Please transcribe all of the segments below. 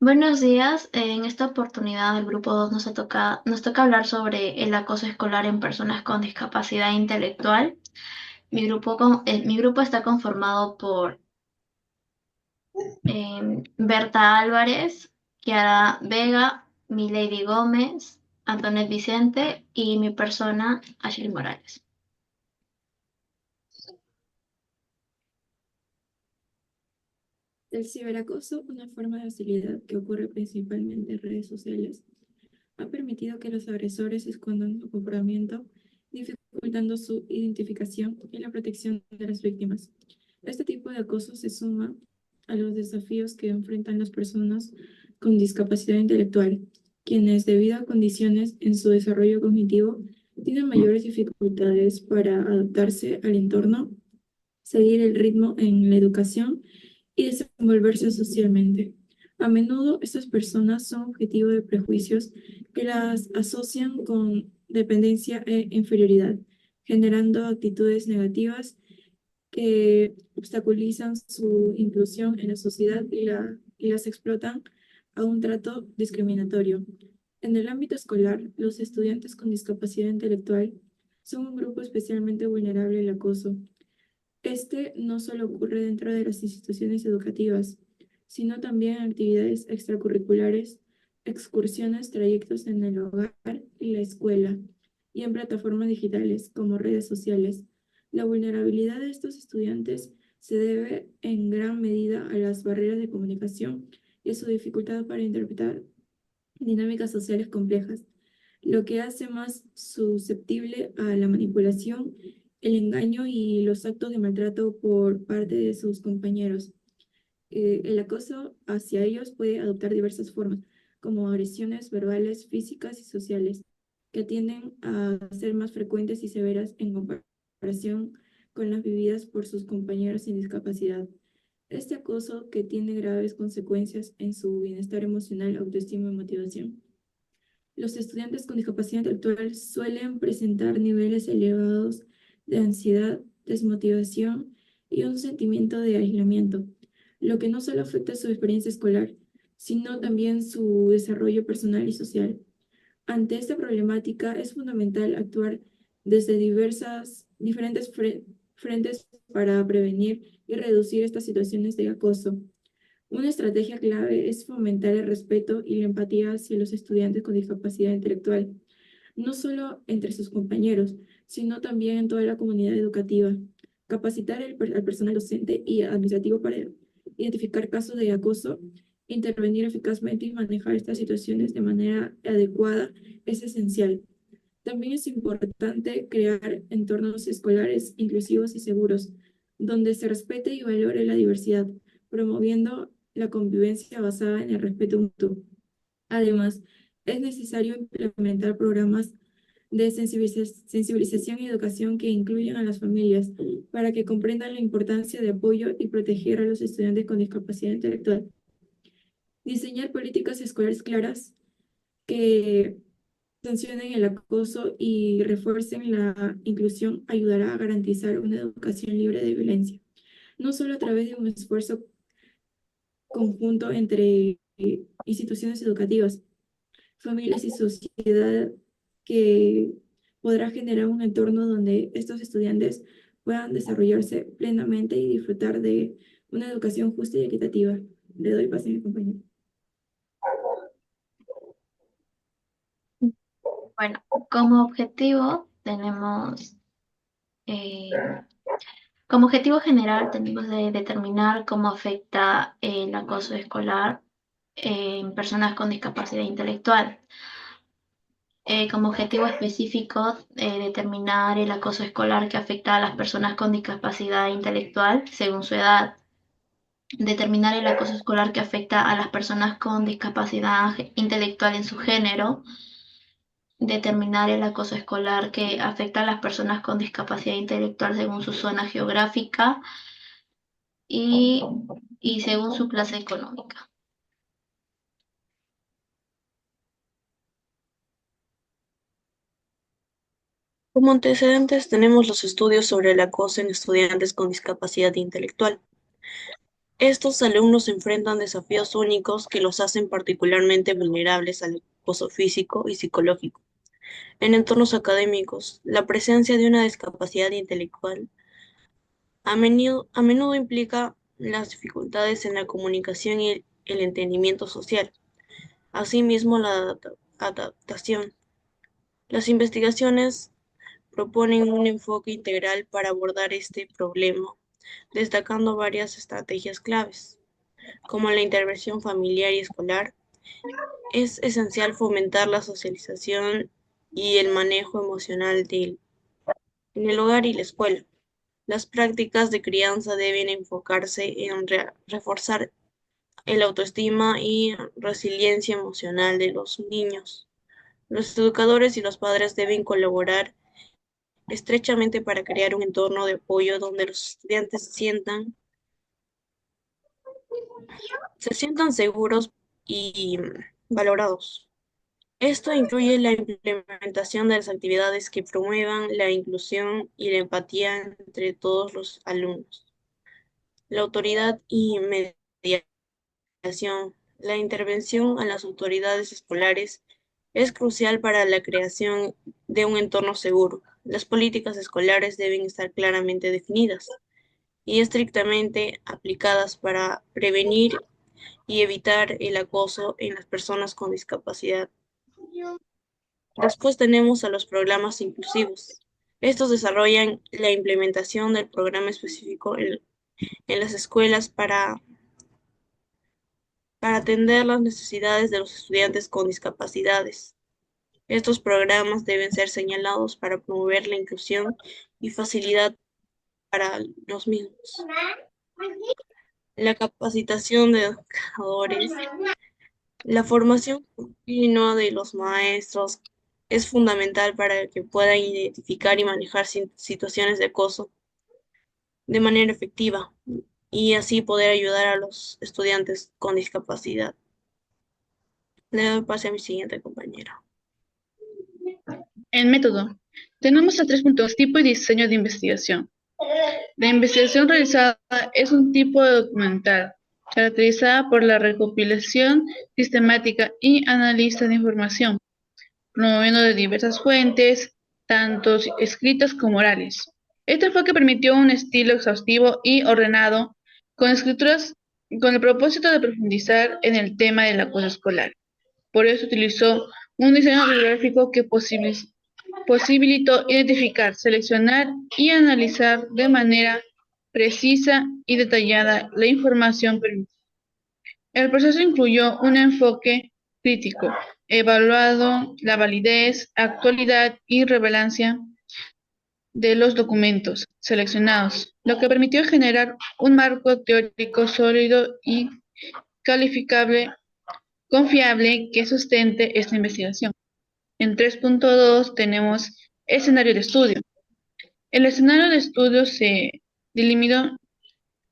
Buenos días. En esta oportunidad del grupo 2 nos toca hablar sobre el acoso escolar en personas con discapacidad intelectual. Mi grupo está conformado por Berta Álvarez, Kiara Vega, Milady Gómez, Antonet Vicente y mi persona, Ashley Morales. El ciberacoso, una forma de hostilidad que ocurre principalmente en redes sociales, ha permitido que los agresores escondan su comportamiento, dificultando su identificación y la protección de las víctimas. Este tipo de acoso se suma a los desafíos que enfrentan las personas con discapacidad intelectual, quienes, debido a condiciones en su desarrollo cognitivo, tienen mayores dificultades para adaptarse al entorno, seguir el ritmo en la educación y desenvolverse socialmente. A menudo estas personas son objetivo de prejuicios que las asocian con dependencia e inferioridad, generando actitudes negativas que obstaculizan su inclusión en la sociedad y las explotan a un trato discriminatorio. En el ámbito escolar, los estudiantes con discapacidad intelectual son un grupo especialmente vulnerable al acoso. Este no solo ocurre dentro de las instituciones educativas, sino también en actividades extracurriculares, excursiones, trayectos en el hogar y la escuela, y en plataformas digitales como redes sociales. La vulnerabilidad de estos estudiantes se debe en gran medida a las barreras de comunicación y a su dificultad para interpretar dinámicas sociales complejas, lo que hace más susceptible a la manipulación, el engaño y los actos de maltrato por parte de sus compañeros. El acoso hacia ellos puede adoptar diversas formas, como agresiones verbales, físicas y sociales, que tienden a ser más frecuentes y severas en comparación con las vividas por sus compañeros sin discapacidad. Este acoso que tiene graves consecuencias en su bienestar emocional, autoestima y motivación. Los estudiantes con discapacidad intelectual suelen presentar niveles elevados de ansiedad, desmotivación y un sentimiento de aislamiento, lo que no solo afecta su experiencia escolar, sino también su desarrollo personal y social. Ante esta problemática es fundamental actuar desde diferentes frentes para prevenir y reducir estas situaciones de acoso. Una estrategia clave es fomentar el respeto y la empatía hacia los estudiantes con discapacidad intelectual, no solo entre sus compañeros, sino también en toda la comunidad educativa. Capacitar al personal docente y administrativo para identificar casos de acoso, intervenir eficazmente y manejar estas situaciones de manera adecuada es esencial. También es importante crear entornos escolares inclusivos y seguros, donde se respete y valore la diversidad, promoviendo la convivencia basada en el respeto mutuo. Además, es necesario implementar programas de sensibilización y educación que incluyan a las familias para que comprendan la importancia de apoyo y proteger a los estudiantes con discapacidad intelectual. Diseñar políticas escolares claras que sancionen el acoso y refuercen la inclusión ayudará a garantizar una educación libre de violencia, no solo a través de un esfuerzo conjunto entre instituciones educativas, familias y sociedad que podrá generar un entorno donde estos estudiantes puedan desarrollarse plenamente y disfrutar de una educación justa y equitativa. Le doy paso a mi compañero. Bueno, como objetivo tenemos eh, como objetivo general tenemos de determinar cómo afecta el acoso escolar en personas con discapacidad intelectual. Como objetivo específico, determinar el acoso escolar que afecta a las personas con discapacidad intelectual según su edad. Determinar el acoso escolar que afecta a las personas con discapacidad intelectual en su género. Determinar el acoso escolar que afecta a las personas con discapacidad intelectual según su zona geográfica y, y según su clase económica. Como antecedentes tenemos los estudios sobre el acoso en estudiantes con discapacidad intelectual. Estos alumnos enfrentan desafíos únicos que los hacen particularmente vulnerables al acoso físico y psicológico. En entornos académicos, la presencia de una discapacidad intelectual a menudo implica las dificultades en la comunicación y el entendimiento social, asimismo la adaptación. Las investigaciones proponen un enfoque integral para abordar este problema, destacando varias estrategias claves, como la intervención familiar y escolar. Es esencial fomentar la socialización y el manejo emocional en el hogar y la escuela. Las prácticas de crianza deben enfocarse en reforzar el autoestima y resiliencia emocional de los niños. Los educadores y los padres deben colaborar estrechamente para crear un entorno de apoyo donde los estudiantes se sientan seguros y valorados. Esto incluye la implementación de las actividades que promuevan la inclusión y la empatía entre todos los alumnos. La autoridad y mediación. La intervención a las autoridades escolares es crucial para la creación de un entorno seguro. Las políticas escolares deben estar claramente definidas y estrictamente aplicadas para prevenir y evitar el acoso en las personas con discapacidad. Después tenemos a los programas inclusivos. Estos desarrollan la implementación del programa específico en las escuelas para atender las necesidades de los estudiantes con discapacidades. Estos programas deben ser señalados para promover la inclusión y facilidad para los mismos. La capacitación de educadores. La formación continua de los maestros es fundamental para que puedan identificar y manejar situaciones de acoso de manera efectiva y así poder ayudar a los estudiantes con discapacidad. Le doy pase a mi siguiente compañera. En método, tenemos a 3 puntos: tipo y diseño de investigación. La investigación realizada es un tipo de documental, caracterizada por la recopilación sistemática y análisis de información, promoviendo de diversas fuentes, tanto escritas como orales. Este enfoque permitió un estilo exhaustivo y ordenado, con escrituras con el propósito de profundizar en el tema del acoso escolar. Por eso utilizó un diseño bibliográfico que posibilitó identificar, seleccionar y analizar de manera precisa y detallada la información permitida. El proceso incluyó un enfoque crítico, evaluando la validez, actualidad y relevancia de los documentos seleccionados, lo que permitió generar un marco teórico sólido y calificable, confiable que sustente esta investigación. En 3.2 tenemos escenario de estudio. El escenario de estudio se delimitó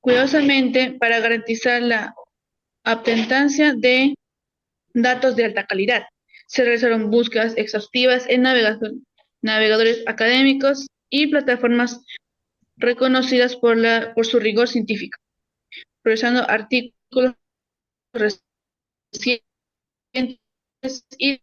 cuidadosamente para garantizar la obtención de datos de alta calidad. Se realizaron búsquedas exhaustivas en navegadores académicos y plataformas reconocidas por su rigor científico, revisando artículos recientes y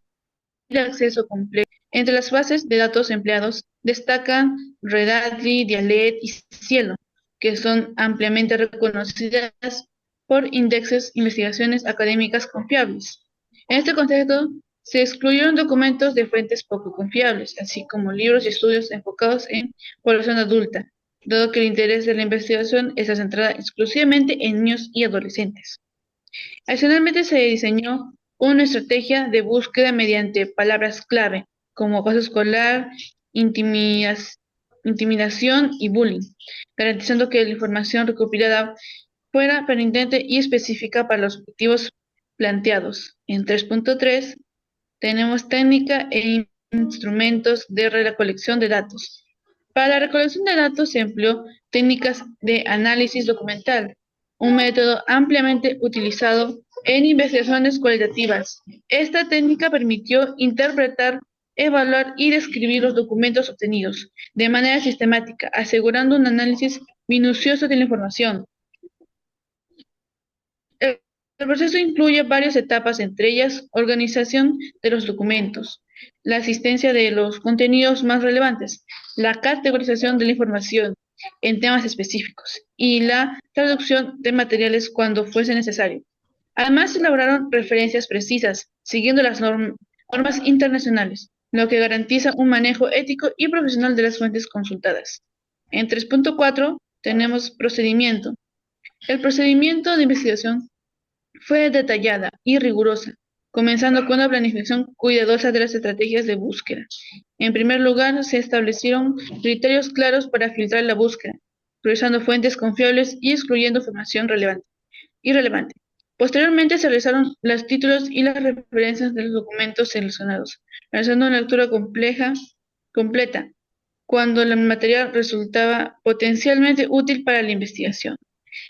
de acceso completo. Entre las bases de datos empleados destacan Redatly, Dialnet y Cielo, que son ampliamente reconocidas por índices investigaciones académicas confiables. En este contexto, se excluyeron documentos de fuentes poco confiables, así como libros y estudios enfocados en población adulta, dado que el interés de la investigación está centrada exclusivamente en niños y adolescentes. Adicionalmente, se diseñó una estrategia de búsqueda mediante palabras clave, como acoso escolar, intimidación y bullying, garantizando que la información recopilada fuera pertinente y específica para los objetivos planteados. En 3.3 tenemos técnica e instrumentos de recolección de datos. Para la recolección de datos se empleó técnicas de análisis documental, un método ampliamente utilizado en investigaciones cualitativas. Esta técnica permitió interpretar, evaluar y describir los documentos obtenidos de manera sistemática, asegurando un análisis minucioso de la información. El proceso incluye varias etapas, entre ellas organización de los documentos, la asistencia de los contenidos más relevantes, la categorización de la información en temas específicos y la traducción de materiales cuando fuese necesario. Además, se elaboraron referencias precisas, siguiendo las normas internacionales, lo que garantiza un manejo ético y profesional de las fuentes consultadas. En 3.4 tenemos procedimiento. El procedimiento de investigación fue detallada y rigurosa, comenzando con una planificación cuidadosa de las estrategias de búsqueda. En primer lugar, se establecieron criterios claros para filtrar la búsqueda, priorizando fuentes confiables y excluyendo información irrelevante. Posteriormente se realizaron los títulos y las referencias de los documentos seleccionados, realizando una lectura completa, cuando el material resultaba potencialmente útil para la investigación.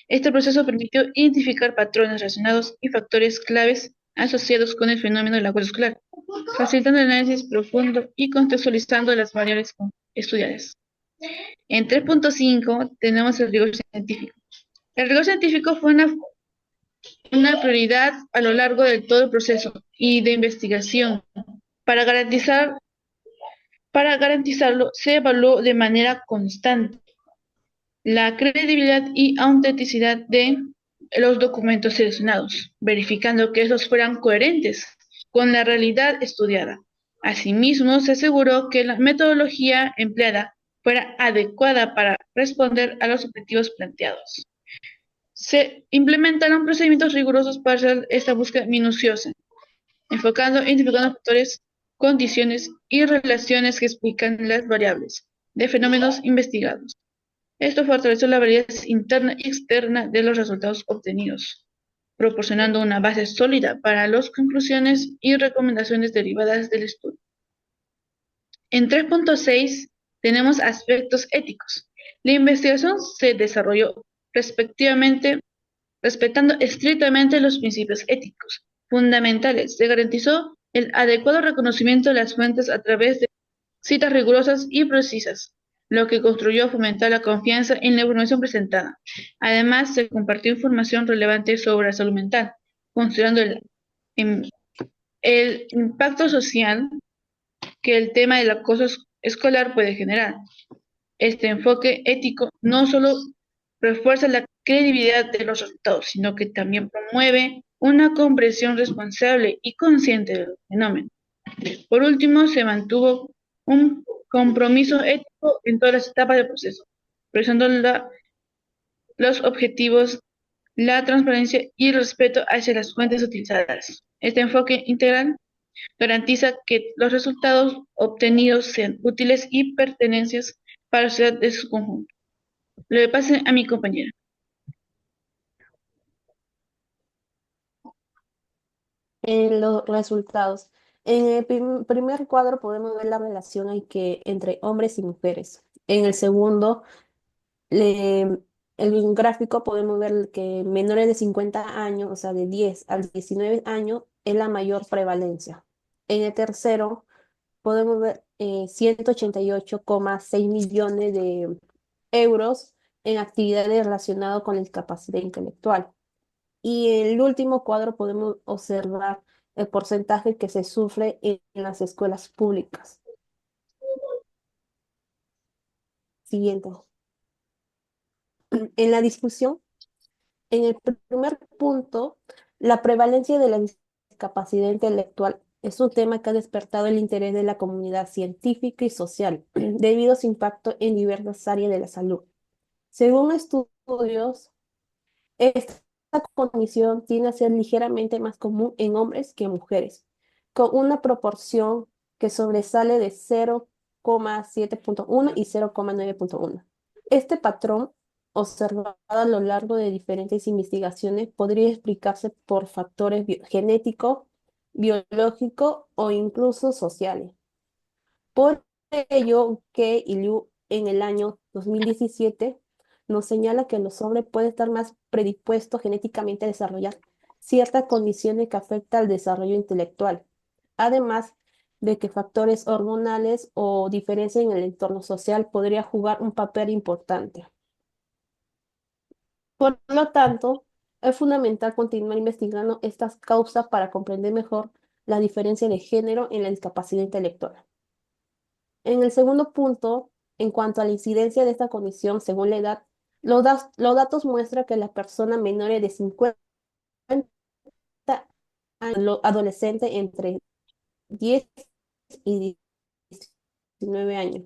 Este proceso permitió identificar patrones relacionados y factores claves asociados con el fenómeno del acoso escolar, facilitando el análisis profundo y contextualizando las variables estudiadas. En 3.5 tenemos el rigor científico. El rigor científico fue una prioridad a lo largo de todo el proceso y de investigación. Para garantizarlo, se evaluó de manera constante la credibilidad y autenticidad de los documentos seleccionados, verificando que estos fueran coherentes con la realidad estudiada. Asimismo, se aseguró que la metodología empleada fuera adecuada para responder a los objetivos planteados. Se implementaron procedimientos rigurosos para hacer esta búsqueda minuciosa, identificando factores, condiciones y relaciones que explican las variables de fenómenos investigados. Esto fortaleció la validez interna y externa de los resultados obtenidos, proporcionando una base sólida para las conclusiones y recomendaciones derivadas del estudio. En 3.6 tenemos aspectos éticos. La investigación se desarrolló respetando estrictamente los principios éticos fundamentales. Se garantizó el adecuado reconocimiento de las fuentes a través de citas rigurosas y precisas, lo que contribuyó a fomentar la confianza en la información presentada. Además, se compartió información relevante sobre la salud mental, considerando el impacto social que el tema del acoso escolar puede generar. Este enfoque ético no solo refuerza la credibilidad de los resultados, sino que también promueve una comprensión responsable y consciente del fenómeno. Por último, se mantuvo un compromiso ético en todas las etapas del proceso, priorizando los objetivos, la transparencia y el respeto hacia las fuentes utilizadas. Este enfoque integral garantiza que los resultados obtenidos sean útiles y pertenencias para la sociedad de su conjunto. Le pase a mi compañera. En los resultados. En el primer cuadro podemos ver la relación entre hombres y mujeres. En el segundo, el gráfico podemos ver que menores de 50 años, o sea, de 10 a 19 años, es la mayor prevalencia. En el tercero, podemos ver 188,6 millones de euros en actividades relacionadas con la discapacidad intelectual. Y en el último cuadro podemos observar el porcentaje que se sufre en las escuelas públicas. Siguiente. En la discusión, en el primer punto, la prevalencia de la discapacidad intelectual es un tema que ha despertado el interés de la comunidad científica y social debido a su impacto en diversas áreas de la salud. Según estudios, esta condición tiende a ser ligeramente más común en hombres que en mujeres, con una proporción que sobresale de 0,7.1 y 0,9.1. Este patrón, observado a lo largo de diferentes investigaciones, podría explicarse por factores genéticos, biológicos o incluso sociales. Por ello, Ke y Liu en el año 2017 nos señala que los hombres pueden estar más predispuestos genéticamente a desarrollar ciertas condiciones que afectan al desarrollo intelectual, además de que factores hormonales o diferencias en el entorno social podrían jugar un papel importante. Por lo tanto, Es fundamental continuar investigando estas causas para comprender mejor la diferencia de género en la discapacidad intelectual. En el segundo punto, en cuanto a la incidencia de esta condición según la edad, los datos muestran que las personas menores de 50 años, adolescentes entre 10 y 19 años.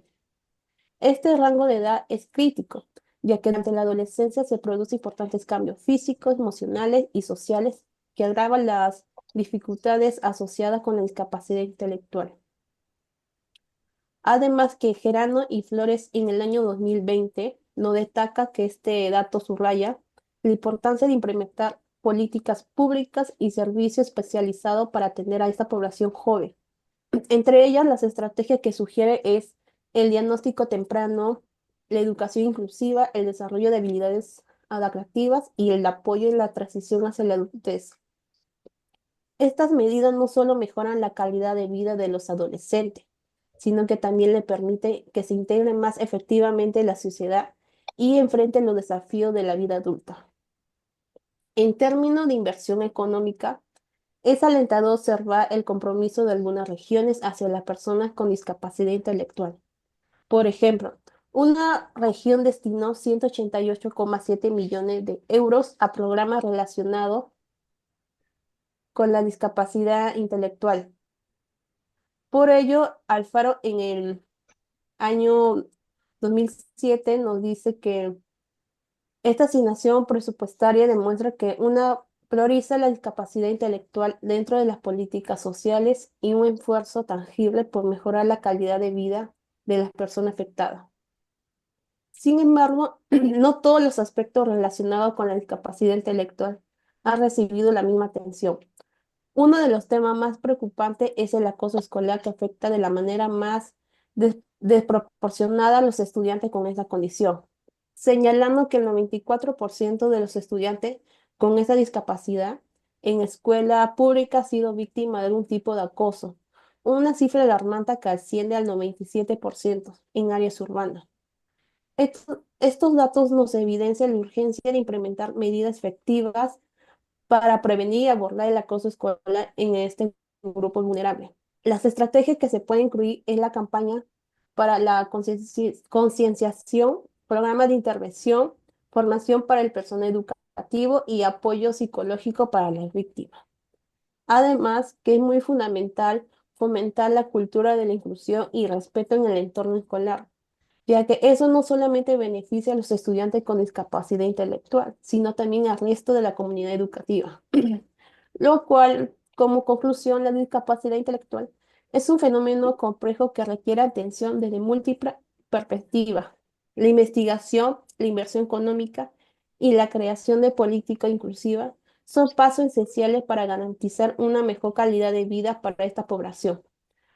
Este rango de edad es crítico, ya que durante la adolescencia se producen importantes cambios físicos, emocionales y sociales que agravan las dificultades asociadas con la discapacidad intelectual. Además que Gerano y Flores en el año 2020 nos destaca que este dato subraya la importancia de implementar políticas públicas y servicios especializados para atender a esta población joven. Entre ellas, las estrategias que sugiere es el diagnóstico temprano, la educación inclusiva, el desarrollo de habilidades adaptativas y el apoyo en la transición hacia la adultez. Estas medidas no solo mejoran la calidad de vida de los adolescentes, sino que también le permiten que se integren más efectivamente en la sociedad y enfrenten los desafíos de la vida adulta. En términos de inversión económica, es alentador observar el compromiso de algunas regiones hacia las personas con discapacidad intelectual. Por ejemplo, una región destinó 188,7 millones de euros a programas relacionados con la discapacidad intelectual. Por ello, Alfaro en el año 2007 nos dice que esta asignación presupuestaria demuestra que una prioriza la discapacidad intelectual dentro de las políticas sociales y un esfuerzo tangible por mejorar la calidad de vida de las personas afectadas. Sin embargo, no todos los aspectos relacionados con la discapacidad intelectual han recibido la misma atención. Uno de los temas más preocupantes es el acoso escolar que afecta de la manera más desproporcionada a los estudiantes con esa condición, señalando que el 94% de los estudiantes con esa discapacidad en escuela pública ha sido víctima de algún tipo de acoso, una cifra alarmante que asciende al 97% en áreas urbanas. Estos datos nos evidencian la urgencia de implementar medidas efectivas para prevenir y abordar el acoso escolar en este grupo vulnerable. Las estrategias que se pueden incluir en la campaña para la concienciación, programas de intervención, formación para el personal educativo y apoyo psicológico para las víctimas. Además, que es muy fundamental fomentar la cultura de la inclusión y respeto en el entorno escolar, ya que eso no solamente beneficia a los estudiantes con discapacidad intelectual, sino también al resto de la comunidad educativa. Lo cual, como conclusión, la discapacidad intelectual es un fenómeno complejo que requiere atención desde múltiples perspectivas. La investigación, la inversión económica y la creación de política inclusiva son pasos esenciales para garantizar una mejor calidad de vida para esta población.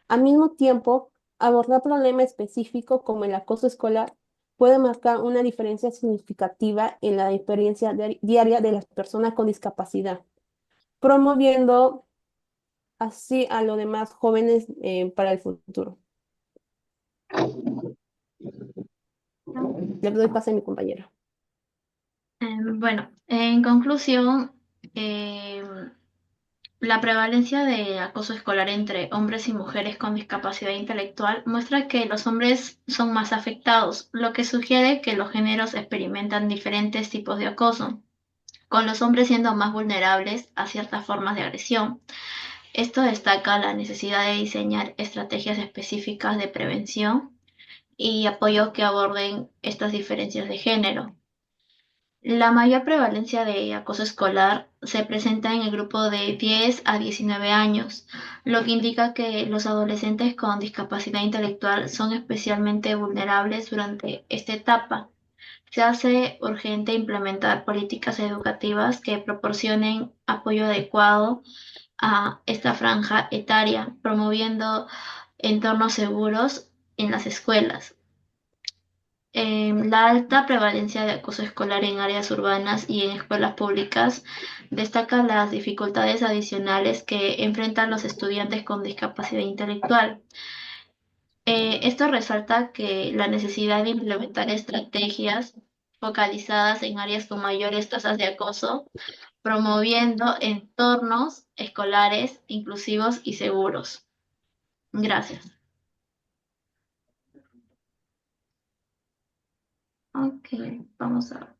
Al mismo tiempo, abordar problemas específicos como el acoso escolar puede marcar una diferencia significativa en la experiencia diaria de las personas con discapacidad, promoviendo así a los demás jóvenes para el futuro. Le doy paso a mi compañera. Bueno, en conclusión, la prevalencia de acoso escolar entre hombres y mujeres con discapacidad intelectual muestra que los hombres son más afectados, lo que sugiere que los géneros experimentan diferentes tipos de acoso, con los hombres siendo más vulnerables a ciertas formas de agresión. Esto destaca la necesidad de diseñar estrategias específicas de prevención y apoyo que aborden estas diferencias de género. La mayor prevalencia de acoso escolar se presenta en el grupo de 10 a 19 años, lo que indica que los adolescentes con discapacidad intelectual son especialmente vulnerables durante esta etapa. Se hace urgente implementar políticas educativas que proporcionen apoyo adecuado a esta franja etaria, promoviendo entornos seguros en las escuelas. La alta prevalencia de acoso escolar en áreas urbanas y en escuelas públicas destaca las dificultades adicionales que enfrentan los estudiantes con discapacidad intelectual. Esto resalta que la necesidad de implementar estrategias focalizadas en áreas con mayores tasas de acoso, promoviendo entornos escolares inclusivos y seguros. Gracias. Ok, vamos a